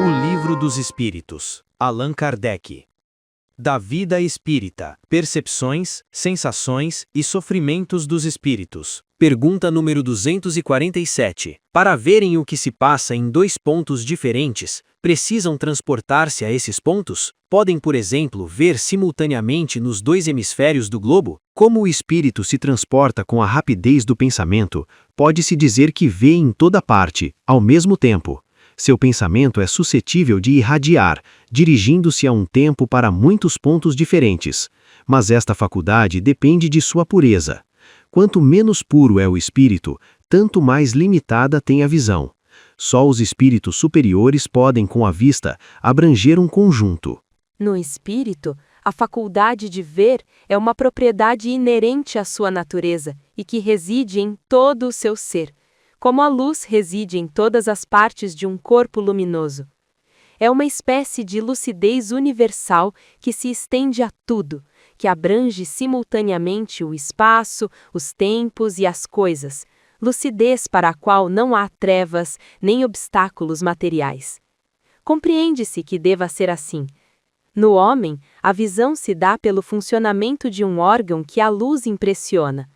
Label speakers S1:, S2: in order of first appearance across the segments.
S1: O Livro dos Espíritos, Allan Kardec. Da vida espírita, percepções, sensações e sofrimentos dos espíritos. Pergunta número 247. Para verem o que se passa em dois pontos diferentes, precisam transportar-se a esses pontos? Podem, por exemplo, ver simultaneamente nos dois hemisférios do globo? Como o espírito se transporta com a rapidez do pensamento, pode-se dizer que vê em toda parte, ao mesmo tempo. Seu pensamento é suscetível de irradiar, dirigindo-se a um tempo para muitos pontos diferentes. Mas esta faculdade depende de sua pureza. Quanto menos puro é o espírito, tanto mais limitada tem a visão. Só os espíritos superiores podem, com a vista, abranger um conjunto.
S2: No espírito, a faculdade de ver é uma propriedade inerente à sua natureza e que reside em todo o seu ser, como a luz reside em todas as partes de um corpo luminoso. É uma espécie de lucidez universal que se estende a tudo, que abrange simultaneamente o espaço, os tempos e as coisas, lucidez para a qual não há trevas nem obstáculos materiais. Compreende-se que deva ser assim. No homem, a visão se dá pelo funcionamento de um órgão que a luz impressiona.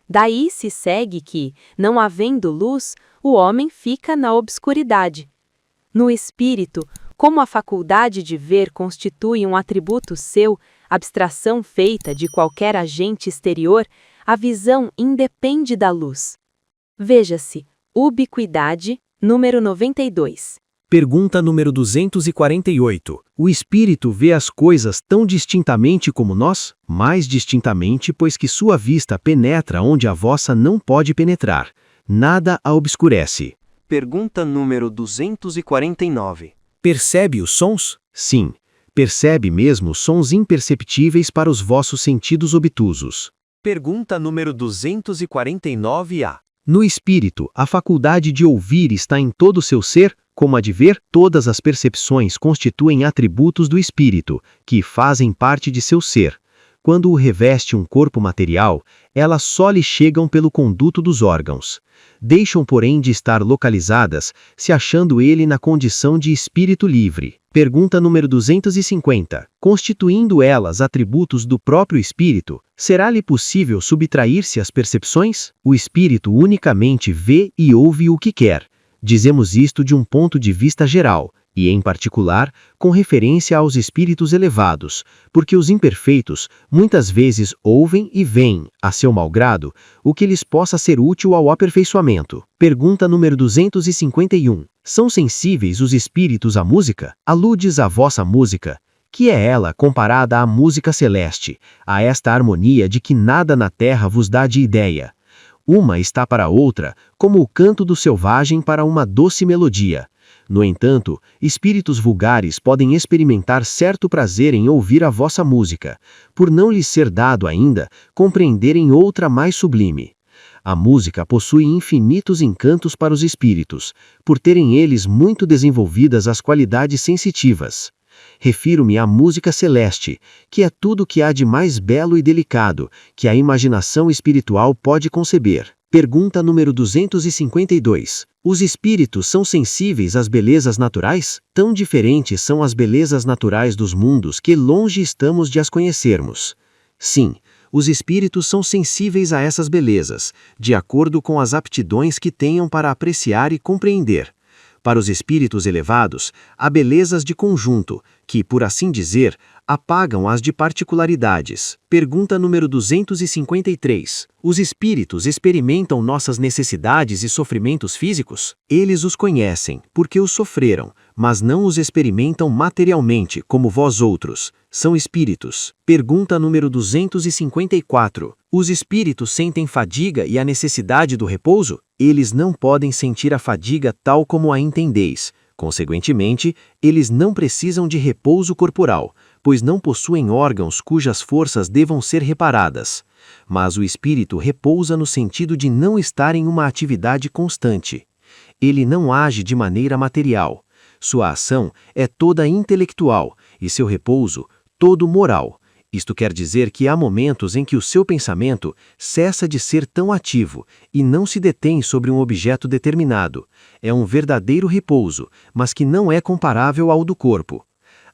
S2: Daí se segue que, não havendo luz, o homem fica na obscuridade. No espírito, como a faculdade de ver constitui um atributo seu, abstração feita de qualquer agente exterior, a visão independe da luz. Veja-se, Ubiquidade, número 92.
S1: Pergunta número 248. O espírito vê as coisas tão distintamente como nós? Mais distintamente, pois que sua vista penetra onde a vossa não pode penetrar. Nada a obscurece.
S3: Pergunta número 249.
S1: Percebe os sons? Sim. Percebe mesmo sons imperceptíveis para os vossos sentidos obtusos.
S3: Pergunta número 249A.
S1: No espírito, a faculdade de ouvir está em todo o seu ser? Como a de ver, todas as percepções constituem atributos do espírito, que fazem parte de seu ser. Quando o reveste um corpo material, elas só lhe chegam pelo conduto dos órgãos. Deixam, porém, de estar localizadas, se achando ele na condição de espírito livre. Pergunta número 250. Constituindo elas atributos do próprio espírito, será-lhe possível subtrair-se às percepções? O espírito unicamente vê e ouve o que quer. Dizemos isto de um ponto de vista geral, e em particular, com referência aos espíritos elevados, porque os imperfeitos muitas vezes ouvem e veem, a seu malgrado, o que lhes possa ser útil ao aperfeiçoamento. Pergunta número 251. São sensíveis os espíritos à música? Aludes à vossa música, que é ela comparada à música celeste, a esta harmonia de que nada na terra vos dá de ideia. Uma está para a outra, como o canto do selvagem para uma doce melodia. No entanto, espíritos vulgares podem experimentar certo prazer em ouvir a vossa música, por não lhes ser dado ainda compreenderem outra mais sublime. A música possui infinitos encantos para os espíritos, por terem eles muito desenvolvidas as qualidades sensitivas. Refiro-me à música celeste, que é tudo que há de mais belo e delicado, que a imaginação espiritual pode conceber. Pergunta número 252. Os espíritos são sensíveis às belezas naturais? Tão diferentes são as belezas naturais dos mundos que longe estamos de as conhecermos. Sim, os espíritos são sensíveis a essas belezas, de acordo com as aptidões que tenham para apreciar e compreender. Para os espíritos elevados, há belezas de conjunto, que, por assim dizer, apagam as de particularidades. Pergunta número 253. Os espíritos experimentam nossas necessidades e sofrimentos físicos? Eles os conhecem, porque os sofreram, mas não os experimentam materialmente, como vós outros. São espíritos. Pergunta número 254. Os espíritos sentem fadiga e a necessidade do repouso? Eles não podem sentir a fadiga tal como a entendeis. Consequentemente, eles não precisam de repouso corporal, pois não possuem órgãos cujas forças devam ser reparadas. Mas o espírito repousa no sentido de não estar em uma atividade constante. Ele não age de maneira material. Sua ação é toda intelectual e seu repouso todo moral. Isto quer dizer que há momentos em que o seu pensamento cessa de ser tão ativo e não se detém sobre um objeto determinado. É um verdadeiro repouso, mas que não é comparável ao do corpo.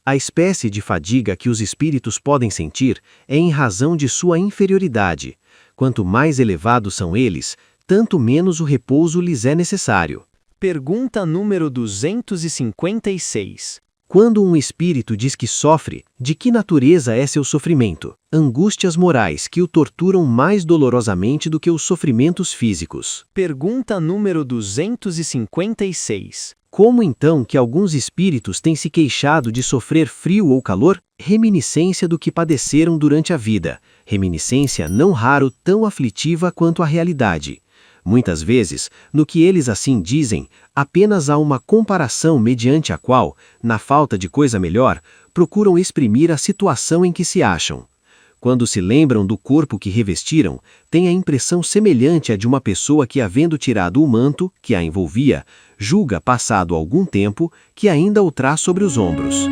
S1: A espécie de fadiga que os espíritos podem sentir é em razão de sua inferioridade. Quanto mais elevados são eles, tanto menos o repouso lhes é necessário.
S3: Pergunta número 256.
S1: Quando um espírito diz que sofre, de que natureza é seu sofrimento? Angústias morais que o torturam mais dolorosamente do que os sofrimentos físicos.
S3: Pergunta número 256.
S1: Como então que alguns espíritos têm se queixado de sofrer frio ou calor? Reminiscência do que padeceram durante a vida. Reminiscência não raro tão aflitiva quanto a realidade. Muitas vezes, no que eles assim dizem, apenas há uma comparação mediante a qual, na falta de coisa melhor, procuram exprimir a situação em que se acham. Quando se lembram do corpo que revestiram, têm a impressão semelhante à de uma pessoa que, havendo tirado o manto, que a envolvia, julga, passado algum tempo, que ainda o traz sobre os ombros.